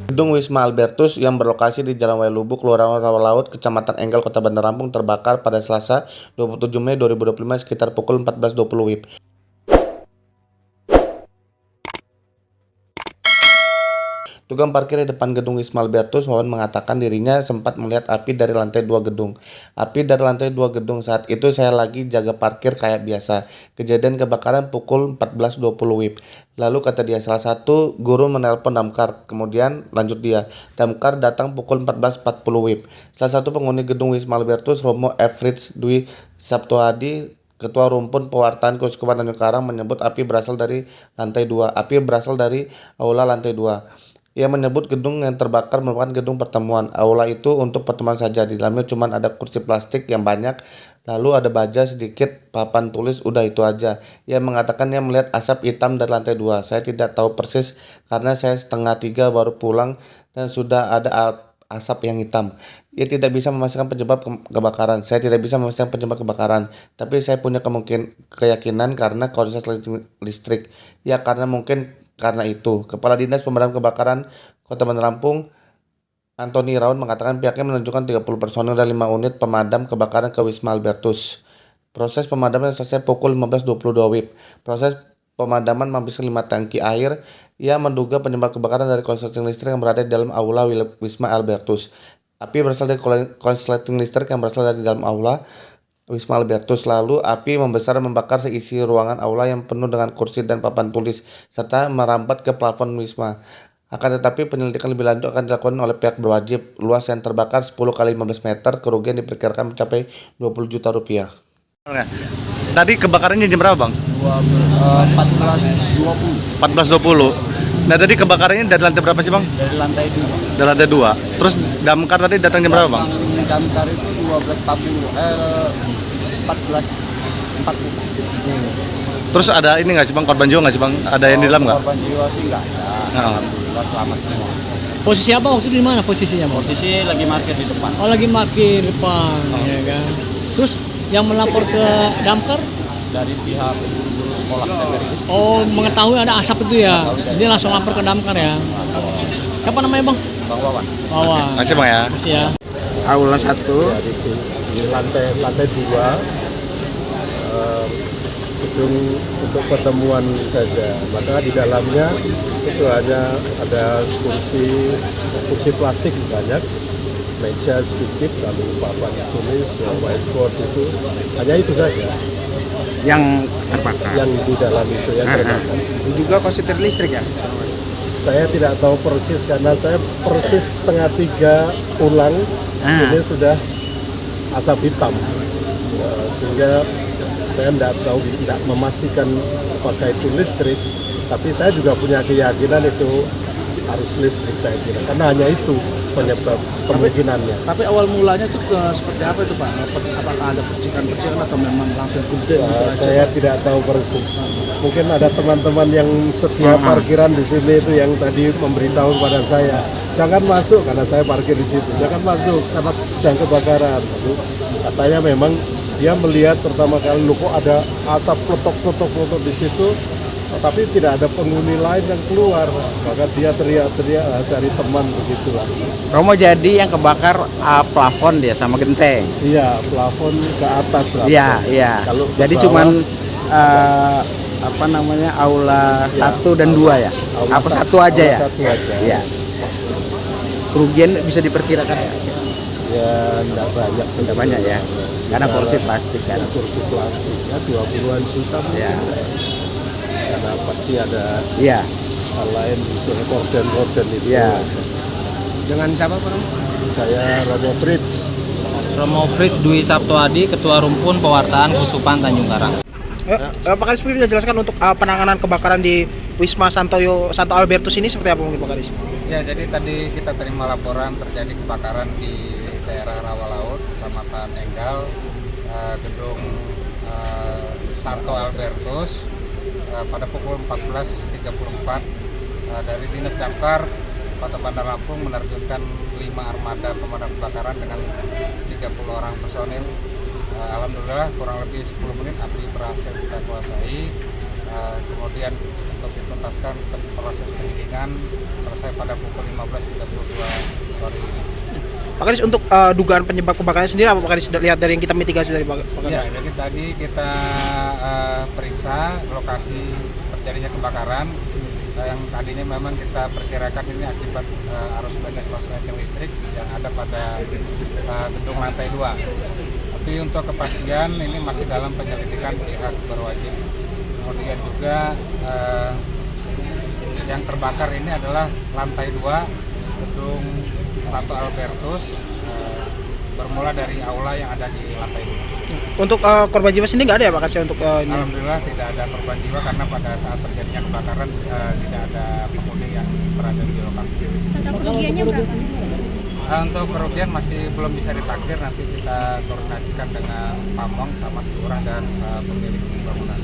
Gedung Wisma Albertus yang berlokasi di Jalan Wailubuk, Kelurahan Rawalaut, Kecamatan Enggal, Kota Bandar Lampung terbakar pada Selasa 27 Mei 2025 sekitar pukul 14.20 WIB. Tukang parkir di depan gedung Wisma Albertus, Wawan mengatakan dirinya sempat melihat api dari lantai 2 gedung. Api dari lantai 2 gedung, saat itu saya lagi jaga parkir kayak biasa. Kejadian kebakaran pukul 14.20 WIB. Lalu kata dia, salah satu guru menelpon damkar. Kemudian lanjut dia, damkar datang pukul 14.40 WIB. Salah satu penghuni gedung Wisma Albertus, Romo Efritz Dwi Sabtoadi, Ketua Rumpun Pewartaan Keuskupan Tanjung Karang, menyebut api berasal dari lantai 2. Api berasal dari aula lantai 2. Ia menyebut gedung yang terbakar merupakan gedung pertemuan. Aula itu untuk pertemuan saja. Di dalamnya cuma ada kursi plastik yang banyak, lalu ada baja sedikit, papan tulis, udah itu aja. Ia mengatakan ia melihat asap hitam dari lantai 2. Saya tidak tahu persis karena saya 2:30 baru pulang dan sudah ada asap yang hitam. Ia tidak bisa memastikan penyebab kebakaran. Saya tidak bisa memastikan penyebab kebakaran, tapi saya punya keyakinan karena korsleting listrik. Ya, karena itu, Kepala Dinas Pemadam Kebakaran Kota Bandar Lampung, Antoni Irawan, mengatakan pihaknya menunjukkan 30 personil dan 5 unit pemadam kebakaran ke Wisma Albertus. Proses pemadaman selesai pukul 15.22 WIB. Proses pemadaman menghabiskan 5 tangki air. Ia menduga penyebab kebakaran dari korsleting listrik yang berada di dalam aula Wisma Albertus. Api berasal dari korsleting listrik yang berasal dari dalam aula Wisma Albertus. Lalu api membesar membakar seisi ruangan aula yang penuh dengan kursi dan papan tulis, serta merambat ke plafon Wisma. Akan tetapi penyelidikan lebih lanjut akan dilakukan oleh pihak berwajib. Luas yang terbakar 10 kali 15 meter, kerugian diperkirakan mencapai 20 juta rupiah. Tadi kebakarannya jam berapa, Bang? 14.20. 14.20. Nah, tadi kebakarannya dari lantai berapa sih, Bang? Dari lantai 2. Dari lantai 2. Terus damkar tadi datang jam berapa, Bang? Damkar itu 14.40. Terus ada ini nggak sih, Bang, korban jiwa nggak sih, Bang? Ada yang di dalam nggak? Korban jiwa sih nggak ada. Alhamdulillah selamat semua. Posisi apa waktu itu, di mana posisinya, Bang? Posisi lagi parkir di depan. Oh, lagi parkir depan, ya kan. Terus yang melapor ke damkar? Dari pihak guru sekolah negeri. Oh, mengetahui ada asap itu ya. Dia langsung lapor ke damkar ya. Siapa namanya, Bang? Bang Wawan. Wawan. Makasih, Bang, ya. Makasih ya. Aula 1 di lantai 2 gedung untuk pertemuan saja, maka di dalamnya itu hanya ada kursi plastik banyak, meja sedikit, lalu papan tulis, whiteboard, itu hanya itu saja yang terbakar. yang di dalam itu yang terbakar. Juga korsleting listrik ya? Saya tidak tahu persis karena saya persis 2:30 pulang, ini sudah asap hitam. Ya, sehingga saya tidak memastikan apakah itu listrik, tapi saya juga punya keyakinan itu harus listrik, saya kira, karena hanya itu penyebab kemungkinannya. Tapi awal mulanya tuh seperti apa itu, Pak? Apakah ada percikan-percikan atau memang langsung gede? Saya tidak tahu persis. Mungkin ada teman-teman yang setia parkiran di sini itu yang tadi memberitahu kepada saya, jangan masuk karena saya parkir di situ, jangan masuk karena sedang kebakaran. Lalu katanya memang dia melihat pertama kali, kok ada asap peletok di situ, tapi tidak ada penghuni lain yang keluar, maka dia teriak-teriak cari teman, begitulah. Romo, jadi yang kebakar plafon dia sama genteng? Iya, plafon ke atas lah. Iya. Kalau Jadi bawah, cuman aula 1 dan 2 ya? Apa satu aja ya? Satu aja. Iya. Kerugian bisa diperkirakan ya? Ya, enggak banyak. Tidak banyak ya? Karena kursi plastik kan? Kursi plastik ya 20-an juta Ya. Karena pasti ada Iya. hal lain, korden itu. Iya. Dengan siapa, Pak Romo? Saya Romo Fritz. Romo Fritz Dwi Sabtoadi, Ketua Rumpun Pewartaan Keuskupan Tanjung Karang. Pak Kadis bisa jelaskan untuk penanganan kebakaran di Wisma Santo Albertus ini seperti apa mungkin, Pak Kadis? Ya, jadi tadi kita terima laporan terjadi kebakaran di daerah Rawalaut, Kecamatan Enggal, gedung Santo Albertus pada pukul 14.34. Dari Dinas Damkar Kota Bandar Lampung menerjunkan 5 armada pemadam kebakaran dengan 30 orang personil. Alhamdulillah kurang lebih 10 menit api berhasil kita kuasai. Kemudian untuk itu menuntaskan proses penyelidikan selesai pada pukul 15.32 sore ini. Pak Kadis, untuk dugaan penyebab kebakaran sendiri apa Pak Kadis lihat dari yang kita mitigasi dari kebakaran? Ya, jadi tadi kita periksa lokasi terjadinya kebakaran yang tadinya memang kita perkirakan ini akibat arus pendek korsleting listrik yang ada pada gedung lantai 2. Tapi untuk kepastian ini masih dalam penyelidikan pihak berwajib. Kemudian juga yang terbakar ini adalah lantai 2 gedung Santo Albertus, bermula dari aula yang ada di lantai 2. Untuk korban jiwa sendiri nggak ada ya Pak Kadis untuk ini? Alhamdulillah tidak ada korban jiwa karena pada saat terjadinya kebakaran tidak ada penghuni yang berada di lokasi. Total kerugiannya berapa? Untuk kerugian masih belum bisa ditaksir, nanti kita koordinasikan dengan pamong sama lurah dan pemilik bangunan.